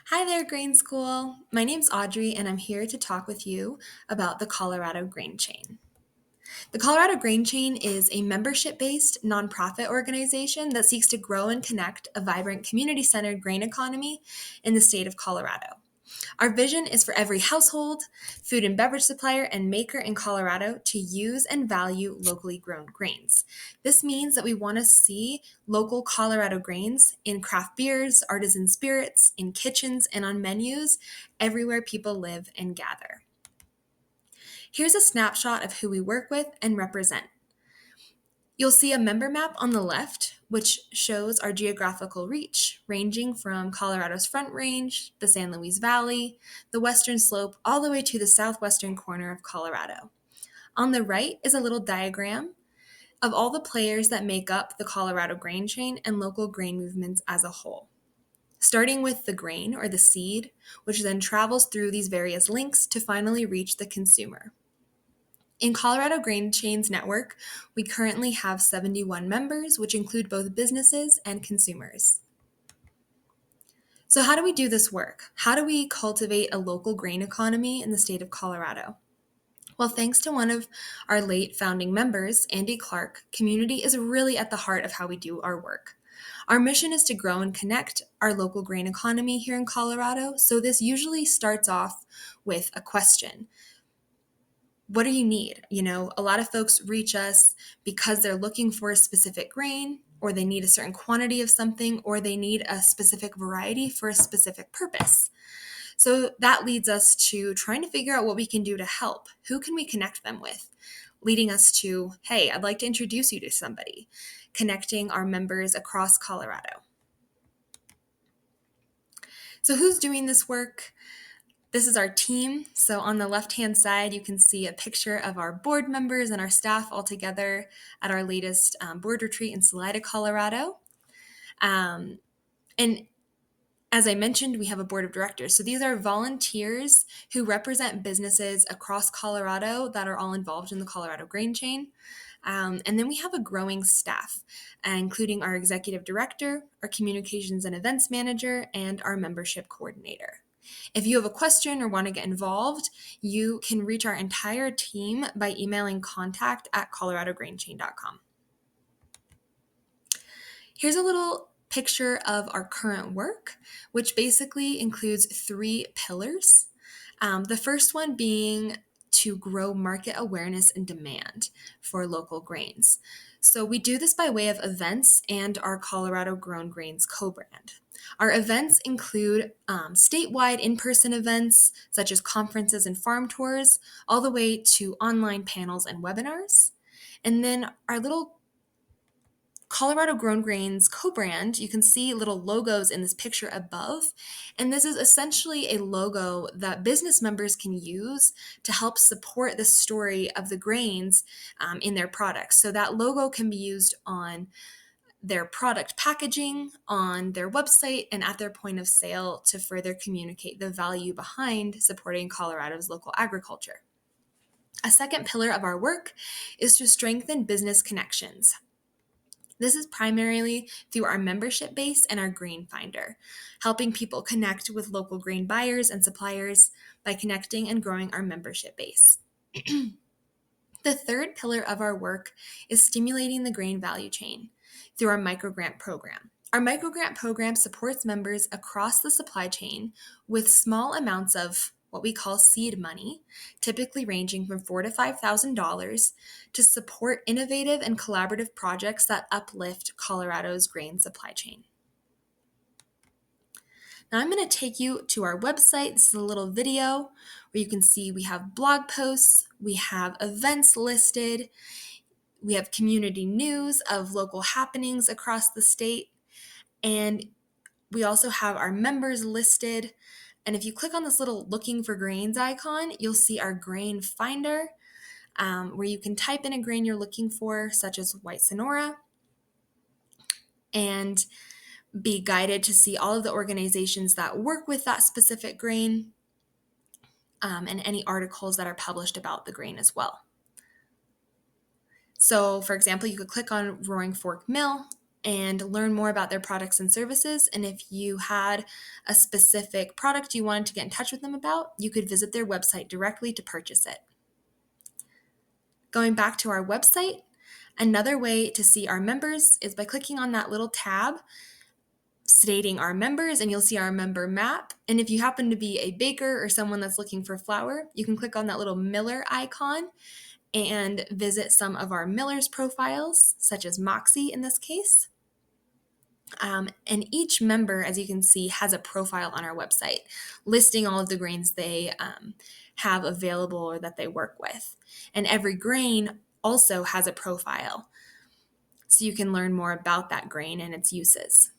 Hi there, Grain School. My name's Audrey, and I'm here to talk with you about the Colorado Grain Chain. The Colorado Grain Chain is a membership based nonprofit organization that seeks to grow and connect a vibrant community centered grain economy in the state of Colorado. Our vision is for every household, food and beverage supplier, and maker in Colorado to use and value locally grown grains. This means that we want to see local Colorado grains in craft beers, artisan spirits, in kitchens, and on menus everywhere people live and gather. Here's a snapshot of who we work with and represent. You'll see a member map on the left, which shows our geographical reach, ranging from Colorado's Front Range, the San Luis Valley, the Western Slope, all the way to the southwestern corner of Colorado. On the right is a little diagram of all the players that make up the Colorado grain chain and local grain movements as a whole. Starting with the grain or the seed, which then travels through these various links to finally reach the consumer. In Colorado Grain Chain's network, we currently have 71 members, which include both businesses and consumers. So how do we do this work? How do we cultivate a local grain economy in the state of Colorado? Well, thanks to one of our late founding members, Andy Clark, community is really at the heart of how we do our work. Our mission is to grow and connect our local grain economy here in Colorado, so this usually starts off with a question. What do you need? A lot of folks reach us because they're looking for a specific grain, or they need a certain quantity of something, or they need a specific variety for a specific purpose. So that leads us to trying to figure out what we can do to help. Who can we connect them with? Leading us to, hey, I'd like to introduce you to somebody, connecting our members across Colorado. So who's doing this work? This is our team. So on the left-hand side, you can see a picture of our board members and our staff all together at our latest board retreat in Salida, Colorado. And as I mentioned, we have a board of directors. So these are volunteers who represent businesses across Colorado that are all involved in the Colorado Grain Chain. And then we have a growing staff, including our executive director, our communications and events manager, and our membership coordinator. If you have a question or want to get involved, you can reach our entire team by emailing contact@coloradograinchain.com. Here's a little picture of our current work, which basically includes 3 pillars. The first one being to grow market awareness and demand for local grains. So we do this by way of events and our Colorado Grown Grains co-brand. Our events include statewide in-person events such as conferences and farm tours, all the way to online panels and webinars. And then our little Colorado Grown Grains co-brand, you can see little logos in this picture above. And this is essentially a logo that business members can use to help support the story of the grains in their products. So that logo can be used on their product packaging, on their website, and at their point of sale to further communicate the value behind supporting Colorado's local agriculture. A second pillar of our work is to strengthen business connections. This is primarily through our membership base and our grain finder, helping people connect with local grain buyers and suppliers by connecting and growing our membership base. The third pillar of our work is stimulating the grain value chain through our microgrant program. Our microgrant program supports members across the supply chain with small amounts of what we call seed money, typically ranging from $4,000 to $5,000, to support innovative and collaborative projects that uplift Colorado's grain supply chain. Now I'm going to take you to our website. This is a little video where you can see we have blog posts, we have events listed, we have community news of local happenings across the state, and we also have our members listed. And if you click on this little looking for grains icon, you'll see our grain finder, where you can type in a grain you're looking for, such as white Sonora, and be guided to see all of the organizations that work with that specific grain, and any articles that are published about the grain as well. So, for example, you could click on Roaring Fork Mill, and learn more about their products and services. And if you had a specific product you wanted to get in touch with them about, you could visit their website directly to purchase it. Going back to our website, another way to see our members is by clicking on that little tab stating our members, and you'll see our member map. And if you happen to be a baker or someone that's looking for flour, you can click on that little miller icon and visit some of our millers profiles, such as Moxie in this case. And each member, as you can see, has a profile on our website listing all of the grains they have available or that they work with. And every grain also has a profile, so you can learn more about that grain and its uses.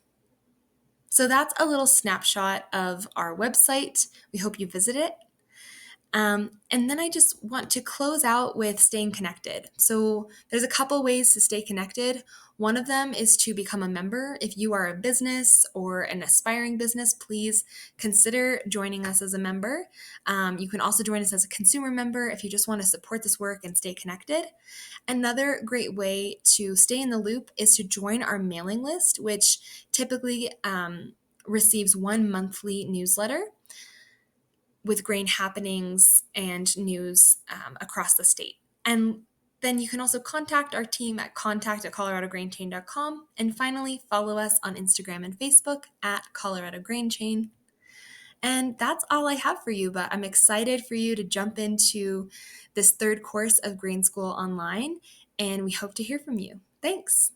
So that's a little snapshot of our website. We hope you visit it. And then I just want to close out with staying connected. So there's a couple ways to stay connected. One of them is to become a member. If you are a business or an aspiring business, please consider joining us as a member. You can also join us as a consumer member if you just want to support this work and stay connected. Another great way to stay in the loop is to join our mailing list, which typically receives one monthly newsletter with grain happenings and news across the state. And then you can also contact our team at contact@coloradograinchain.com. And finally, follow us on Instagram and Facebook at Colorado Grain Chain. And that's all I have for you, but I'm excited for you to jump into this third course of Grain School Online, and we hope to hear from you. Thanks.